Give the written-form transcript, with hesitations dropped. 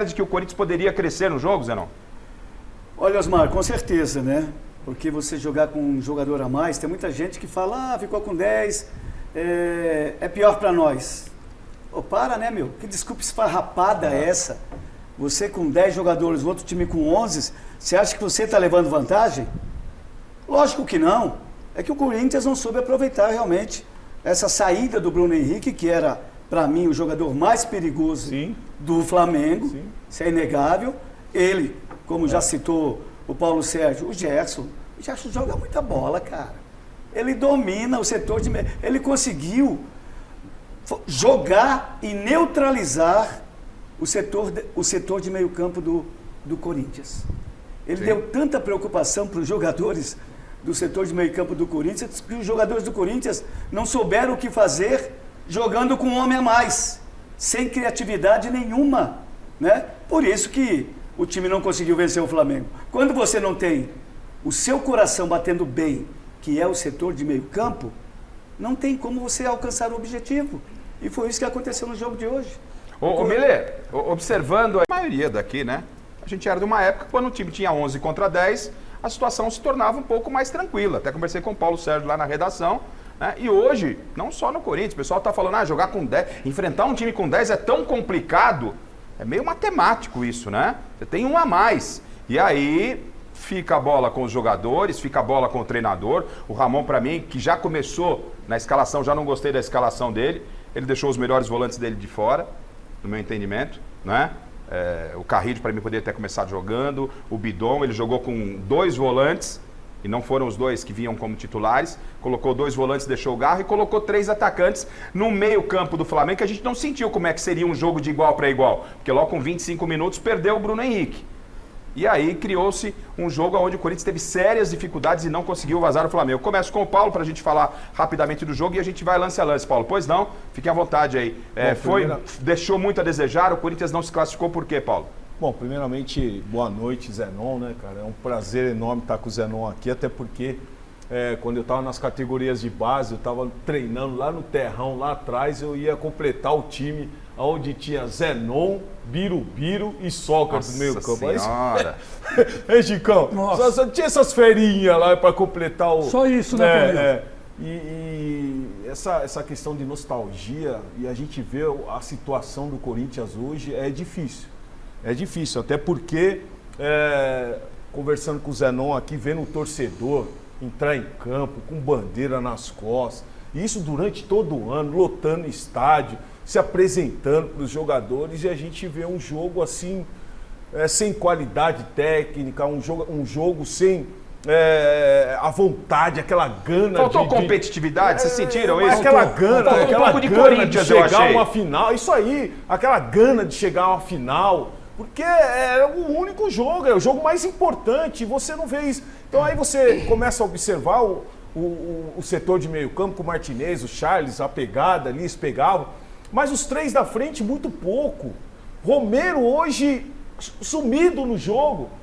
de que o Corinthians poderia crescer no jogo, Zenon? Olha, Osmar, com certeza, né? Porque você jogar com um jogador a mais, tem muita gente que fala, ficou com 10, é pior para nós. Pô, para, né, meu? Que desculpa esfarrapada é essa? Você com 10 jogadores, o outro time com 11, você acha que você está levando vantagem? Lógico que não. É que o Corinthians não soube aproveitar realmente essa saída do Bruno Henrique, que era, para mim, o jogador mais perigoso do Flamengo. Sim. Isso é inegável. Ele, como já citou o Paulo Sérgio, o Gerson joga muita bola, cara. Ele domina o setor de meio. Ele conseguiu jogar e neutralizar o setor de meio campo do Corinthians. Ele deu tanta preocupação para os jogadores do setor de meio campo do Corinthians que os jogadores do Corinthians não souberam o que fazer jogando com um homem a mais, sem criatividade nenhuma, né? Por isso que o time não conseguiu vencer o Flamengo. Quando você não tem o seu coração batendo bem, que é o setor de meio campo, não tem como você alcançar o objetivo. E foi isso que aconteceu no jogo de hoje. Ô Miller, observando a maioria daqui, né? A gente era de uma época quando o time tinha 11 contra 10, a situação se tornava um pouco mais tranquila. Até conversei com o Paulo Sérgio lá na redação, né? E hoje, não só no Corinthians, o pessoal tá falando, jogar com 10, enfrentar um time com 10 é tão complicado. É meio matemático isso, né? Você tem um a mais. E aí fica a bola com os jogadores, fica a bola com o treinador. O Ramon, para mim, que já começou na escalação, já não gostei da escalação dele. Ele deixou os melhores volantes dele de fora, no meu entendimento, né? O Carrillo, para mim, poderia ter começado jogando. O Bidon, ele jogou com 2 volantes, e não foram os 2 que vinham como titulares. Colocou 2 volantes, deixou o Garro e colocou 3 atacantes no meio campo do Flamengo, que a gente não sentiu como é que seria um jogo de igual para igual. Porque logo com 25 minutos perdeu o Bruno Henrique. E aí criou-se um jogo onde o Corinthians teve sérias dificuldades e não conseguiu vazar o Flamengo. Começo com o Paulo para a gente falar rapidamente do jogo e a gente vai lance a lance, Paulo. Pois não, fiquem à vontade aí. Deixou muito a desejar, o Corinthians não se classificou por quê, Paulo? Bom, primeiramente, boa noite, Zenon, né, cara? É um prazer enorme estar com o Zenon aqui, até porque quando eu estava nas categorias de base, eu estava treinando lá no terrão, lá atrás, eu ia completar o time onde tinha Zenon, Birubiru e Sócrates no meio campo. Senhora! Ei, Chicão, só tinha essas ferinhas lá para completar o... Só isso, né? E essa questão de nostalgia, e a gente vê a situação do Corinthians hoje, é difícil. É difícil, até porque, conversando com o Zenon aqui, vendo o torcedor entrar em campo com bandeira nas costas, e isso durante todo o ano, lotando estádio, se apresentando para os jogadores, e a gente vê um jogo assim, sem qualidade técnica, um jogo sem a vontade, aquela gana. Faltou competitividade, vocês sentiram isso? Aquela gana, aquela gana de chegar a uma final, isso aí, aquela gana de chegar a uma final, porque é o único jogo, é o jogo mais importante, você não vê isso. Então aí você começa a observar o setor de meio campo, com o Martinez, o Charles, a pegada ali, eles pegavam, mas os 3 da frente muito pouco. Romero hoje sumido no jogo.